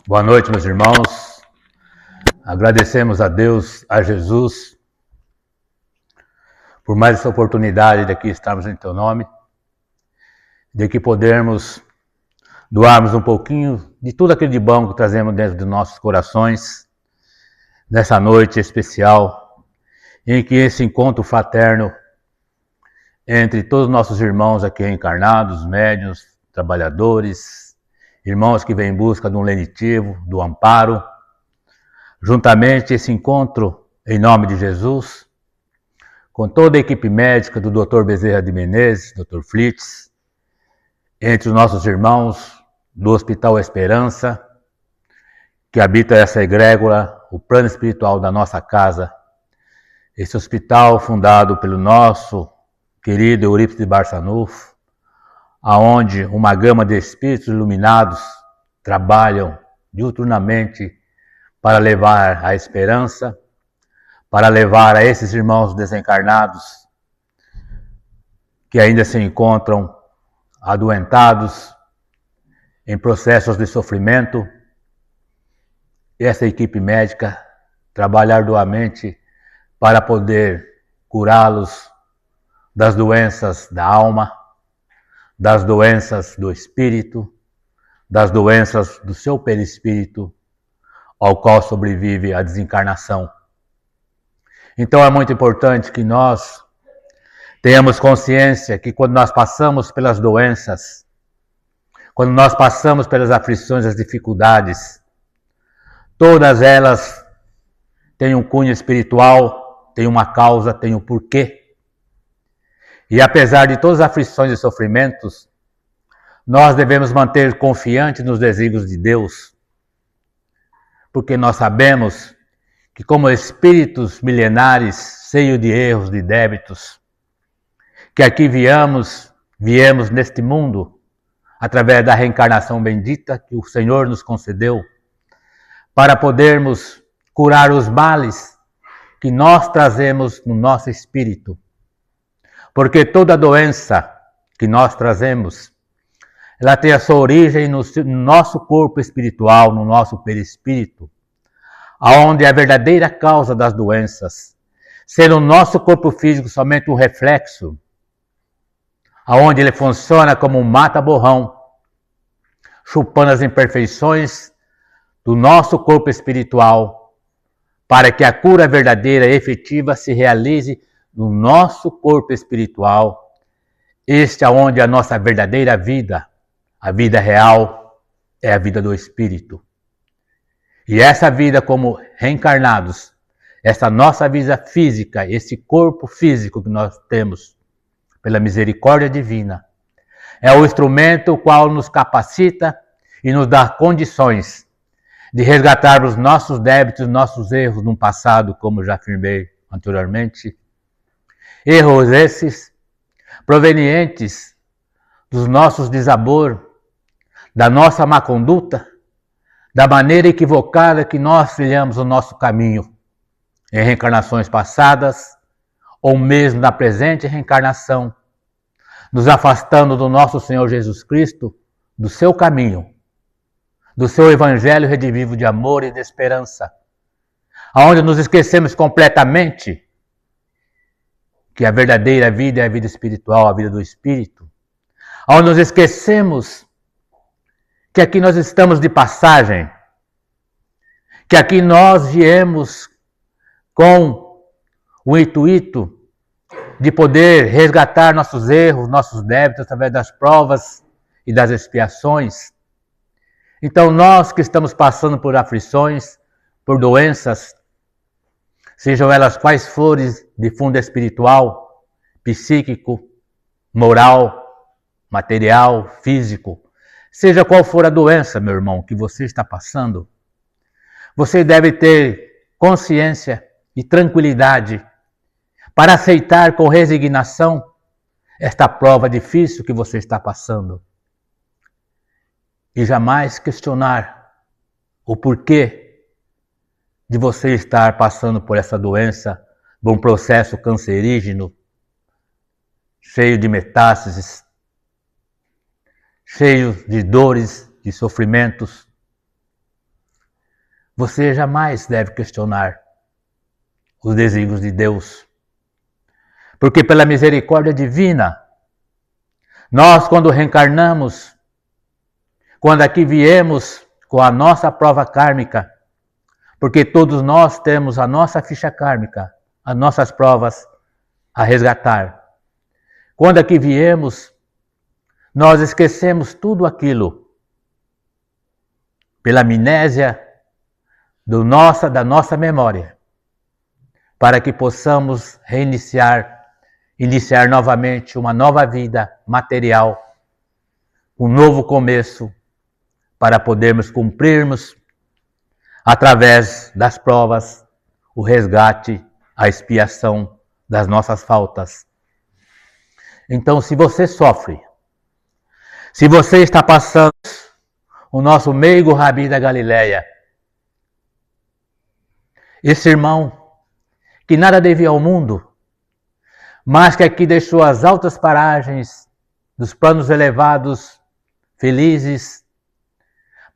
Boa noite, meus irmãos. Agradecemos a Deus, a Jesus, por mais essa oportunidade de aqui estarmos em Teu nome, de que podermos doarmos um pouquinho de tudo aquilo de bom que trazemos dentro de nossos corações, nessa noite especial, em que esse encontro fraterno entre todos os nossos irmãos aqui encarnados, médiuns, trabalhadores, irmãos que vêm em busca de um lenitivo, do amparo, juntamente esse encontro em nome de Jesus, com toda a equipe médica do Dr. Bezerra de Menezes, Dr. Flitz, entre os nossos irmãos do Hospital Esperança, que habita essa egrégora, o plano espiritual da nossa casa, esse hospital fundado pelo nosso querido Eurípides de Barçanufo, aonde uma gama de espíritos iluminados trabalham diuturnamente para levar a esperança, para levar a esses irmãos desencarnados que ainda se encontram adoentados em processos de sofrimento, e essa equipe médica trabalha arduamente para poder curá-los das doenças da alma, das doenças do espírito, das doenças do seu perispírito, ao qual sobrevive a desencarnação. Então é muito importante que nós tenhamos consciência que quando nós passamos pelas doenças, quando nós passamos pelas aflições, as dificuldades, todas elas têm um cunho espiritual, têm uma causa, têm um porquê. E apesar de todas as aflições e sofrimentos, nós devemos manter confiante nos desígnios de Deus, porque nós sabemos que como espíritos milenares, cheios de erros, de débitos, que aqui viemos neste mundo, através da reencarnação bendita que o Senhor nos concedeu, para podermos curar os males que nós trazemos no nosso espírito. Porque toda doença que nós trazemos, ela tem a sua origem no nosso corpo espiritual, no nosso perispírito, aonde a verdadeira causa das doenças, sendo o nosso corpo físico somente um reflexo, aonde ele funciona como um mata-borrão, chupando as imperfeições do nosso corpo espiritual, para que a cura verdadeira e efetiva se realize no nosso corpo espiritual, este é onde a nossa verdadeira vida, a vida real, é a vida do espírito. E essa vida como reencarnados, essa nossa vida física, esse corpo físico que nós temos, pela misericórdia divina, é o instrumento o qual nos capacita e nos dá condições de resgatar os nossos débitos, nossos erros no passado, como já afirmei anteriormente. Erros esses provenientes dos nossos desabor, da nossa má conduta, da maneira equivocada que nós trilhamos o nosso caminho em reencarnações passadas, ou mesmo na presente reencarnação, nos afastando do nosso Senhor Jesus Cristo, do seu caminho, do seu evangelho redivivo de amor e de esperança, aonde nos esquecemos completamente que a verdadeira vida é a vida espiritual, a vida do Espírito, aonde nos esquecemos que aqui nós estamos de passagem, que aqui nós viemos com o intuito de poder resgatar nossos erros, nossos débitos através das provas e das expiações. Então nós que estamos passando por aflições, por doenças, sejam elas quais forem de fundo espiritual, psíquico, moral, material, físico, seja qual for a doença, meu irmão, que você está passando, você deve ter consciência e tranquilidade para aceitar com resignação esta prova difícil que você está passando. E jamais questionar o porquê de você estar passando por essa doença, de um processo cancerígeno, cheio de metástases, cheio de dores, de sofrimentos. você jamais deve questionar os desígnios de Deus. Porque pela misericórdia divina, nós quando reencarnamos, quando aqui viemos com a nossa prova kármica, porque todos nós temos a nossa ficha kármica, as nossas provas a resgatar. Quando aqui viemos, nós esquecemos tudo aquilo pela amnésia da nossa memória, para que possamos iniciar novamente uma nova vida material, um novo começo, para podermos cumprirmos, através das provas, o resgate, a expiação das nossas faltas. Então, se você sofre, se você está passando o nosso meigo Rabi da Galileia, esse irmão que nada devia ao mundo, mas que aqui deixou as altas paragens dos planos elevados, felizes,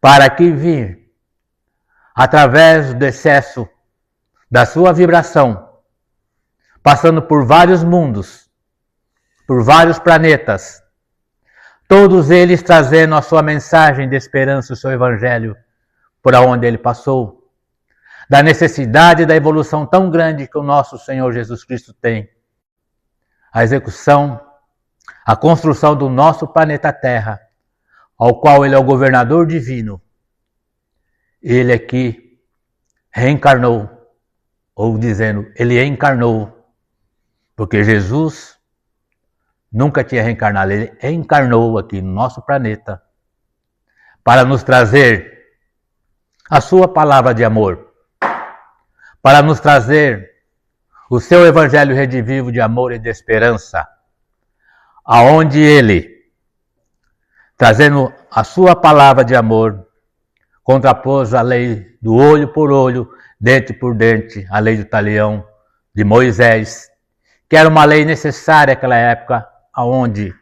para aqui vir, através do excesso da sua vibração, passando por vários mundos, por vários planetas, todos eles trazendo a sua mensagem de esperança, o seu evangelho, por onde ele passou, da necessidade da evolução tão grande que o nosso Senhor Jesus Cristo tem. A execução, a construção do nosso planeta Terra, ao qual ele é o governador divino. Ele aqui reencarnou, ou dizendo, ele encarnou, porque Jesus nunca tinha reencarnado, ele encarnou aqui no nosso planeta, para nos trazer a sua palavra de amor, para nos trazer o seu evangelho redivivo de amor e de esperança, aonde ele, trazendo a sua palavra de amor, contrapôs a lei do olho por olho, dente por dente, a lei do talião de Moisés, que era uma lei necessária naquela época, aonde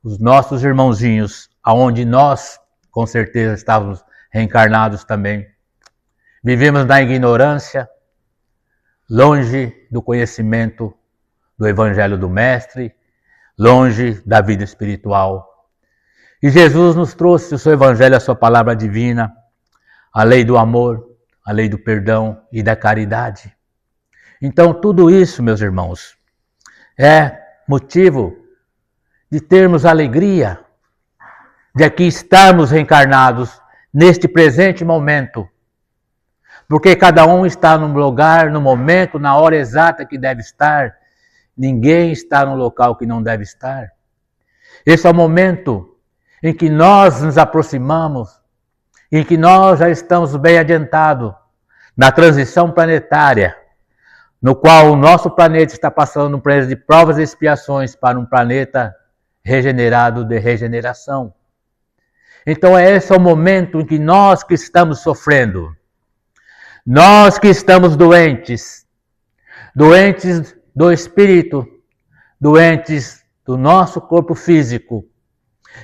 os nossos irmãozinhos, aonde nós, com certeza, estávamos reencarnados também, vivemos na ignorância, longe do conhecimento do Evangelho do Mestre, longe da vida espiritual. E Jesus nos trouxe o seu Evangelho, a sua palavra divina, a lei do amor, a lei do perdão e da caridade. Então, tudo isso, meus irmãos, é motivo de termos alegria, de aqui estarmos reencarnados neste presente momento, porque cada um está no lugar, no momento, na hora exata que deve estar. Ninguém está no local que não deve estar. Esse é o momento em que nós nos aproximamos, em que nós já estamos bem adiantados na transição planetária, no qual o nosso planeta está passando um período de provas e expiações para um planeta regenerado de regeneração. Então esse é o momento em que nós que estamos sofrendo, nós que estamos doentes, doentes do espírito, doentes do nosso corpo físico.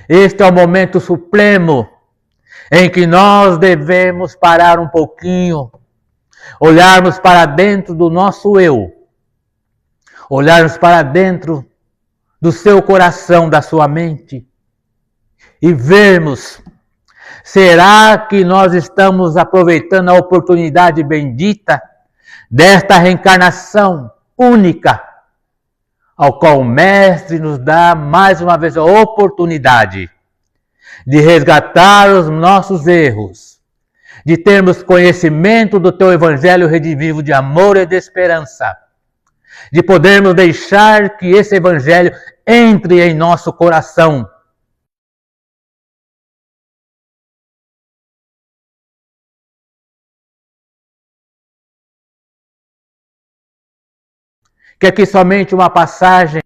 Este é o momento supremo em que nós devemos parar um pouquinho, olharmos para dentro do nosso eu, olharmos para dentro do seu coração, da sua mente, e vermos, será que nós estamos aproveitando a oportunidade bendita desta reencarnação única, ao qual o Mestre nos dá mais uma vez a oportunidade de resgatar os nossos erros, de termos conhecimento do teu Evangelho redivivo de amor e de esperança, de podermos deixar que esse Evangelho entre em nosso coração, que aqui somente uma passagem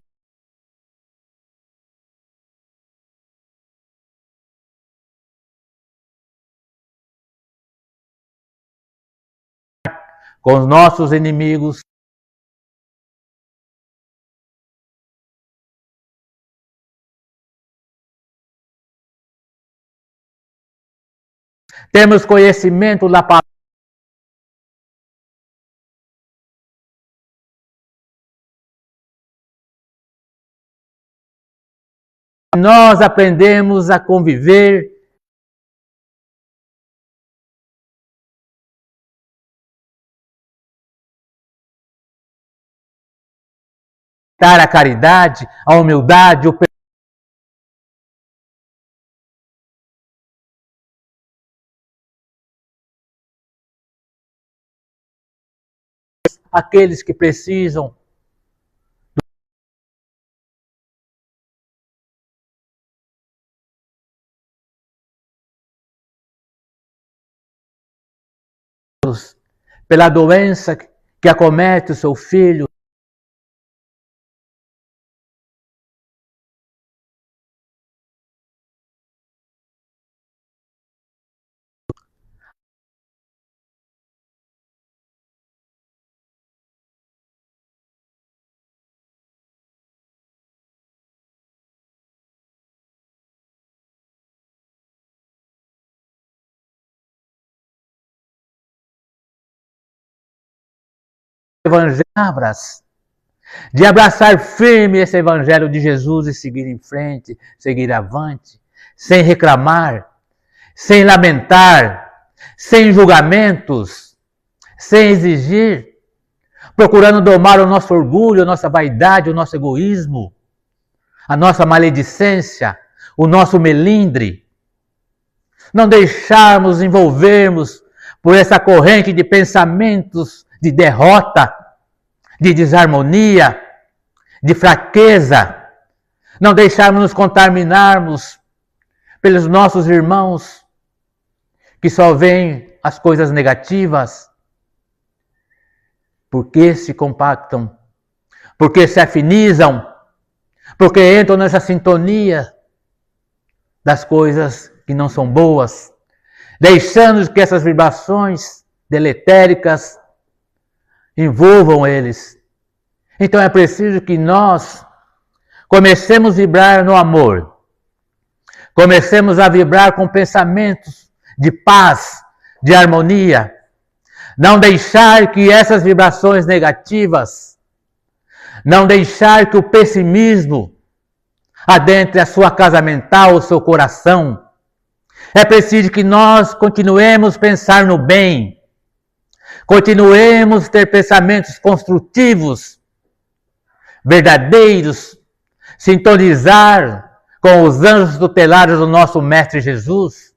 com os nossos inimigos, temos conhecimento da palavra nós aprendemos a conviver a caridade, a humildade, o aqueles que precisam pela doença que acomete o seu filho, evangelhos, de abraçar firme esse evangelho de Jesus e seguir em frente, seguir avante, sem reclamar, sem lamentar, sem julgamentos, sem exigir, procurando domar o nosso orgulho, a nossa vaidade, o nosso egoísmo, a nossa maledicência, o nosso melindre. Não deixarmos envolvermos por essa corrente de pensamentos de derrota, de desarmonia, de fraqueza. Não deixarmos nos contaminarmos pelos nossos irmãos que só veem as coisas negativas, porque se compactam, porque se afinizam, porque entram nessa sintonia das coisas que não são boas, deixando que essas vibrações deletéricas envolvam eles. Então é preciso que nós comecemos a vibrar no amor, comecemos a vibrar com pensamentos de paz, de harmonia, não deixar que essas vibrações negativas, não deixar que o pessimismo adentre a sua casa mental, o seu coração. É preciso que nós continuemos a pensar no bem, continuemos a ter pensamentos construtivos, verdadeiros, sintonizar com os anjos tutelares do nosso Mestre Jesus.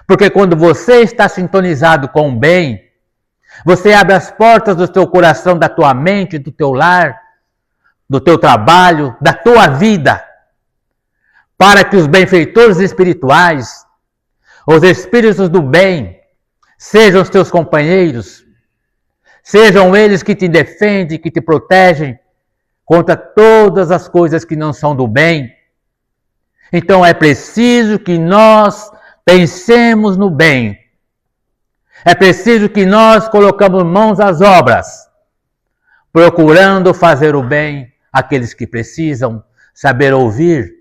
Porque quando você está sintonizado com o bem, você abre as portas do teu coração, da tua mente, do teu lar, do teu trabalho, da tua vida, para que os benfeitores espirituais, os espíritos do bem, sejam os teus companheiros, sejam eles que te defendem, que te protegem contra todas as coisas que não são do bem. Então é preciso que nós pensemos no bem. É preciso que nós colocamos mãos às obras, procurando fazer o bem àqueles que precisam, saber ouvir,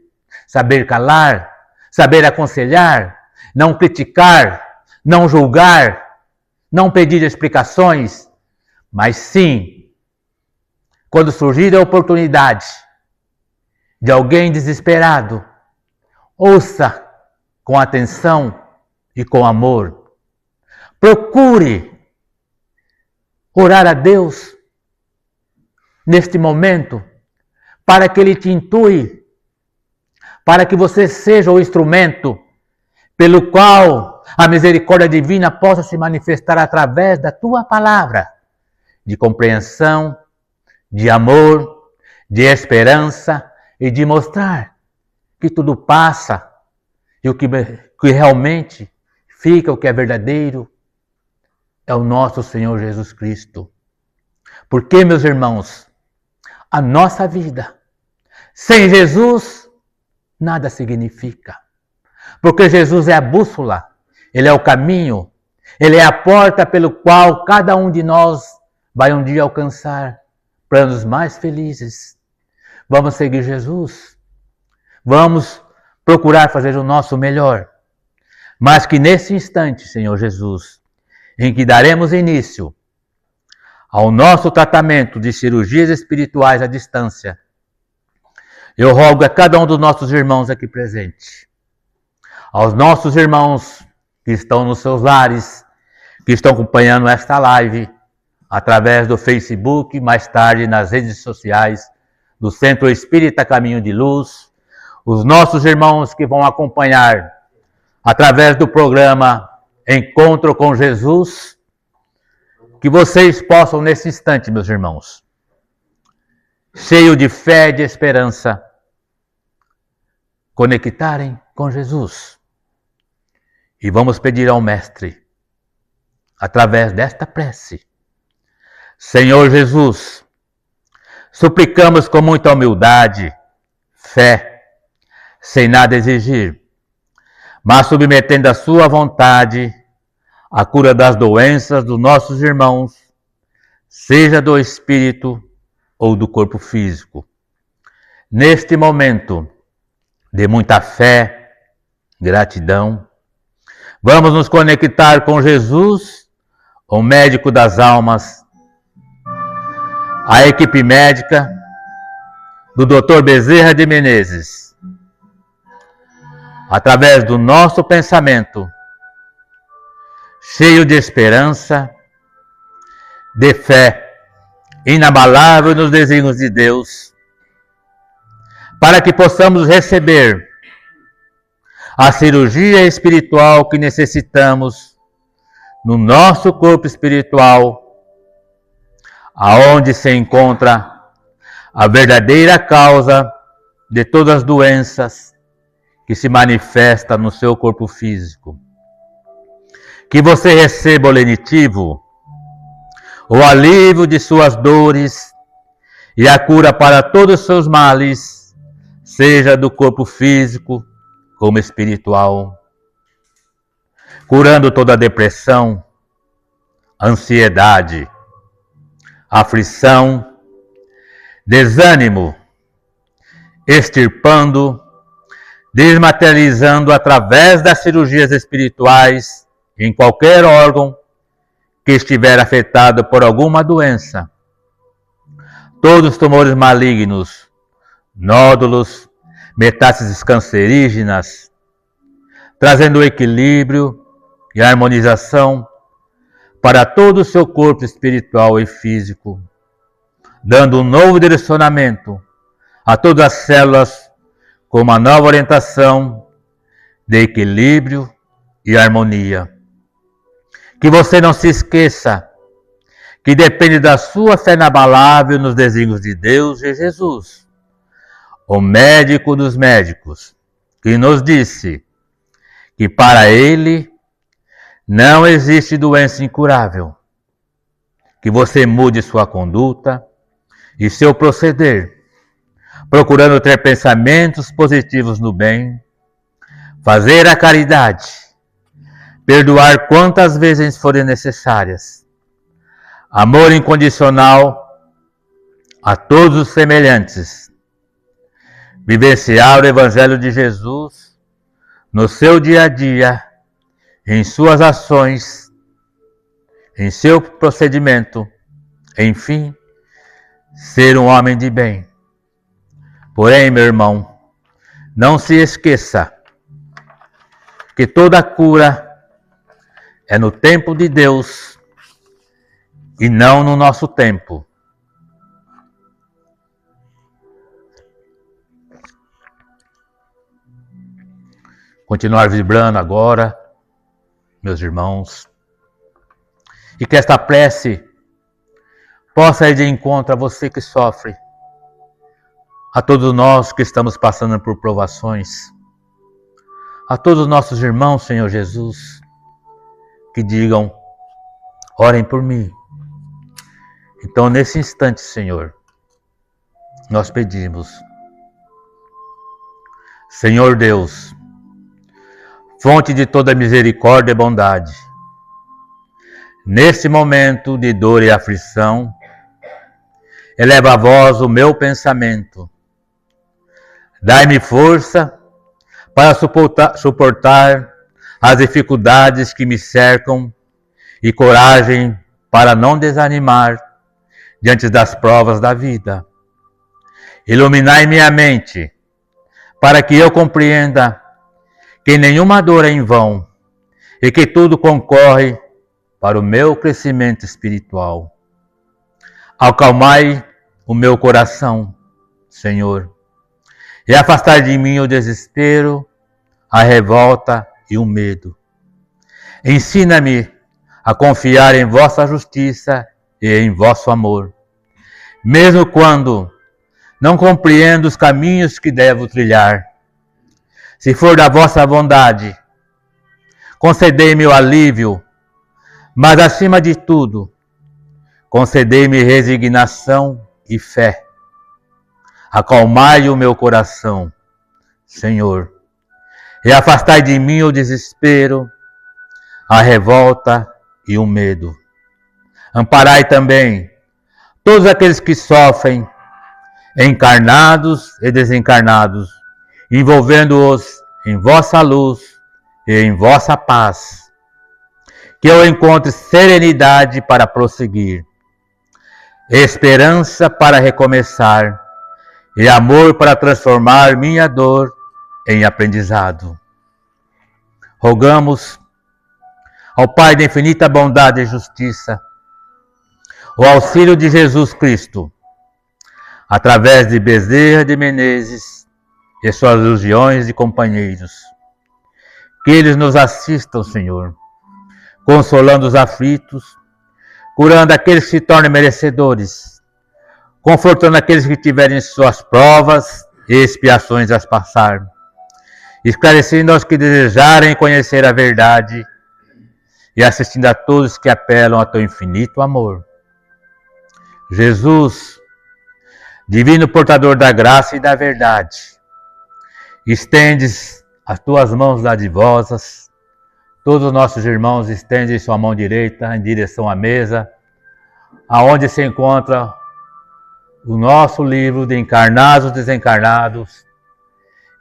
saber calar, saber aconselhar, não criticar, não julgar, não pedir explicações, mas sim, quando surgir a oportunidade de alguém desesperado, ouça com atenção e com amor. Procure orar a Deus neste momento para que Ele te intue, para que você seja o instrumento pelo qual a misericórdia divina possa se manifestar através da tua palavra de compreensão, de amor, de esperança e de mostrar que tudo passa e o que realmente fica, o que é verdadeiro, é o nosso Senhor Jesus Cristo. Porque, meus irmãos, a nossa vida sem Jesus nada significa. Porque Jesus é a bússola, Ele é o caminho, Ele é a porta pelo qual cada um de nós vai um dia alcançar planos mais felizes. Vamos seguir Jesus, vamos procurar fazer o nosso melhor. Mas que nesse instante, Senhor Jesus, em que daremos início ao nosso tratamento de cirurgias espirituais à distância, Eu rogo a cada um dos nossos irmãos aqui presentes, aos nossos irmãos que estão nos seus lares, que estão acompanhando esta live através do Facebook, mais tarde nas redes sociais do Centro Espírita Caminho de Luz, os nossos irmãos que vão acompanhar através do programa Encontro com Jesus, que vocês possam nesse instante, meus irmãos, cheio de fé e de esperança, conectarem com Jesus. E vamos pedir ao Mestre, através desta prece: Senhor Jesus, suplicamos com muita humildade, fé, sem nada exigir, mas submetendo à sua vontade a cura das doenças dos nossos irmãos, seja do espírito ou do corpo físico. Neste momento de muita fé, gratidão, vamos nos conectar com Jesus, o médico das almas, a equipe médica do Dr. Bezerra de Menezes, através do nosso pensamento, cheio de esperança, de fé, inabalável nos desígnios de Deus, para que possamos receber a cirurgia espiritual que necessitamos no nosso corpo espiritual, aonde se encontra a verdadeira causa de todas as doenças que se manifestam no seu corpo físico. Que você receba o lenitivo, o alívio de suas dores e a cura para todos os seus males, seja do corpo físico como espiritual, curando toda a depressão, ansiedade, aflição, desânimo, extirpando, desmaterializando através das cirurgias espirituais em qualquer órgão que estiver afetado por alguma doença. Todos os tumores malignos, nódulos, metástases cancerígenas, trazendo equilíbrio e harmonização para todo o seu corpo espiritual e físico, dando um novo direcionamento a todas as células com uma nova orientação de equilíbrio e harmonia. Que você não se esqueça que depende da sua fé inabalável nos desígnios de Deus e Jesus, o médico dos médicos, que nos disse que para ele não existe doença incurável. Que você mude sua conduta e seu proceder, procurando ter pensamentos positivos no bem, fazer a caridade, perdoar quantas vezes forem necessárias, amor incondicional a todos os semelhantes, vivenciar o Evangelho de Jesus no seu dia a dia, em suas ações, em seu procedimento, enfim, ser um homem de bem. Porém, meu irmão, não se esqueça que toda cura é no tempo de Deus e não no nosso tempo. Continuar vibrando agora, meus irmãos, e que esta prece possa ir de encontro a você que sofre, a todos nós que estamos passando por provações, a todos os nossos irmãos, Senhor Jesus, que digam: orem por mim. Então, nesse instante, Senhor, nós pedimos: Senhor Deus, fonte de toda misericórdia e bondade, neste momento de dor e aflição, eleva a vós o meu pensamento. Dai-me força para suportar as dificuldades que me cercam e coragem para não desanimar diante das provas da vida. Iluminai minha mente, para que eu compreenda que nenhuma dor é em vão e que tudo concorre para o meu crescimento espiritual. Acalmai o meu coração, Senhor, e afastai de mim o desespero, a revolta e o medo. Ensina-me a confiar em vossa justiça e em vosso amor, mesmo quando não compreendo os caminhos que devo trilhar. Se for da vossa vontade, concedei-me o alívio, mas acima de tudo, concedei-me resignação e fé. Acalmai o meu coração, Senhor, e afastai de mim o desespero, a revolta e o medo. Amparai também todos aqueles que sofrem, encarnados e desencarnados, envolvendo-os em vossa luz e em vossa paz. Que eu encontre serenidade para prosseguir, esperança para recomeçar e amor para transformar minha dor em aprendizado. Rogamos ao Pai da infinita bondade e justiça o auxílio de Jesus Cristo, através de Bezerra de Menezes e suas legiões de companheiros. Que eles nos assistam, Senhor, consolando os aflitos, curando aqueles que se tornem merecedores, confortando aqueles que tiverem suas provas e expiações a passar, esclarecendo aos que desejarem conhecer a verdade e assistindo a todos que apelam a teu infinito amor. Jesus, divino portador da graça e da verdade, estendes as tuas mãos dadivosas. Todos os nossos irmãos estendem sua mão direita em direção à mesa, aonde se encontra o nosso livro de Encarnados e Desencarnados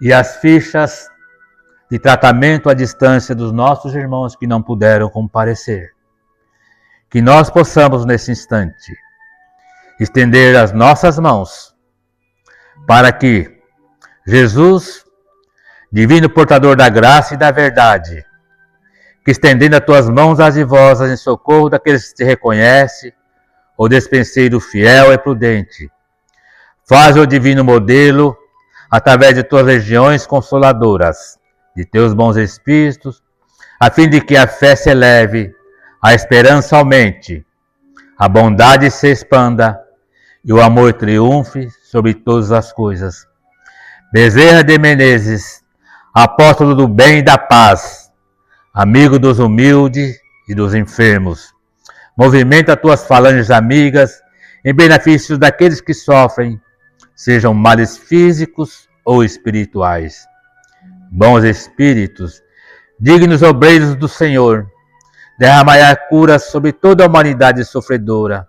e as fichas de tratamento à distância dos nossos irmãos que não puderam comparecer. Que nós possamos, nesse instante, estender as nossas mãos para que Jesus, divino portador da graça e da verdade, que estendendo as tuas mãos adivosas em socorro daqueles que te reconhecem, o despenseiro fiel e prudente, faz o divino modelo através de tuas legiões consoladoras, de teus bons espíritos, a fim de que a fé se eleve, a esperança aumente, a bondade se expanda e o amor triunfe sobre todas as coisas. Bezerra de Menezes, apóstolo do bem e da paz, amigo dos humildes e dos enfermos, movimenta tuas falanges amigas em benefício daqueles que sofrem, sejam males físicos ou espirituais. Bons espíritos, dignos obreiros do Senhor, derramai a cura sobre toda a humanidade sofredora,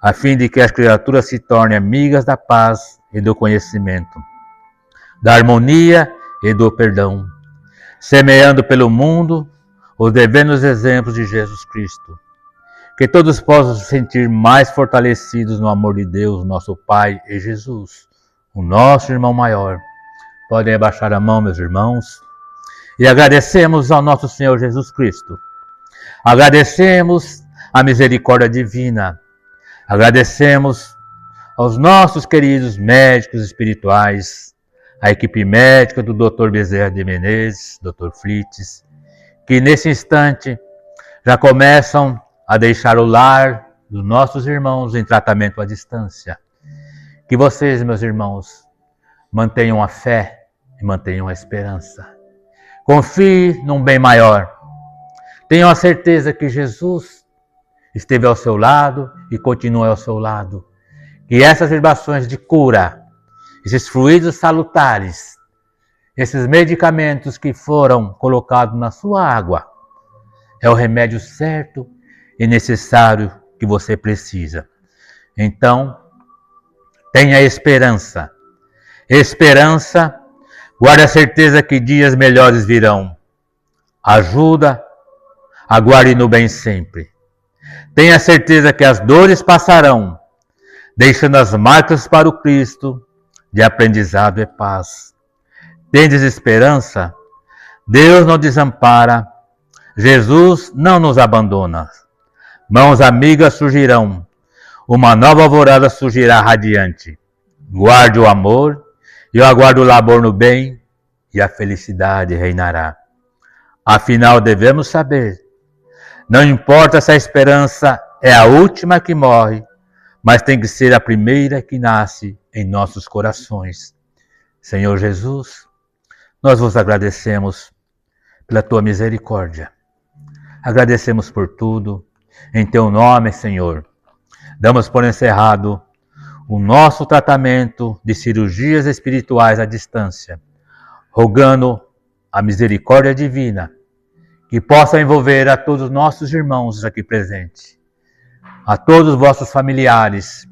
a fim de que as criaturas se tornem amigas da paz e do conhecimento, da harmonia e do perdão, semeando pelo mundo os divinos exemplos de Jesus Cristo. Que todos possam se sentir mais fortalecidos no amor de Deus, nosso Pai, e Jesus, o nosso irmão maior. Podem abaixar a mão, meus irmãos, e agradecemos ao nosso Senhor Jesus Cristo. Agradecemos a misericórdia divina. Agradecemos aos nossos queridos médicos espirituais, a equipe médica do Dr. Bezerra de Menezes, Dr. Flites, que nesse instante já começam a deixar o lar dos nossos irmãos em tratamento à distância. Que vocês, meus irmãos, mantenham a fé e mantenham a esperança. Confie num bem maior. Tenham a certeza que Jesus esteve ao seu lado e continua ao seu lado. Que essas vibrações de cura, esses fluidos salutares, esses medicamentos que foram colocados na sua água, é o remédio certo e necessário que você precisa. Então, tenha esperança. Esperança, guarde a certeza que dias melhores virão. Ajuda, aguarde no bem sempre. Tenha certeza que as dores passarão, deixando as marcas para o Cristo, de aprendizado e paz. Tendes esperança? Deus não desampara, Jesus não nos abandona. Mãos amigas surgirão, uma nova alvorada surgirá radiante. Guarde o amor, eu aguardo o labor no bem, e a felicidade reinará. Afinal, devemos saber, não importa se a esperança é a última que morre, mas tem que ser a primeira que nasce em nossos corações. Senhor Jesus, nós vos agradecemos pela tua misericórdia. Agradecemos por tudo. Em teu nome, Senhor, damos por encerrado o nosso tratamento de cirurgias espirituais à distância, rogando a misericórdia divina que possa envolver a todos os nossos irmãos aqui presentes, a todos os vossos familiares,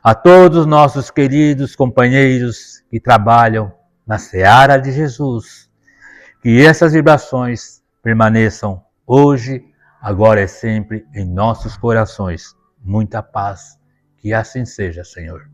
a todos os nossos queridos companheiros que trabalham na seara de Jesus, que essas vibrações permaneçam hoje, agora e sempre em nossos corações. Muita paz, que assim seja, Senhor.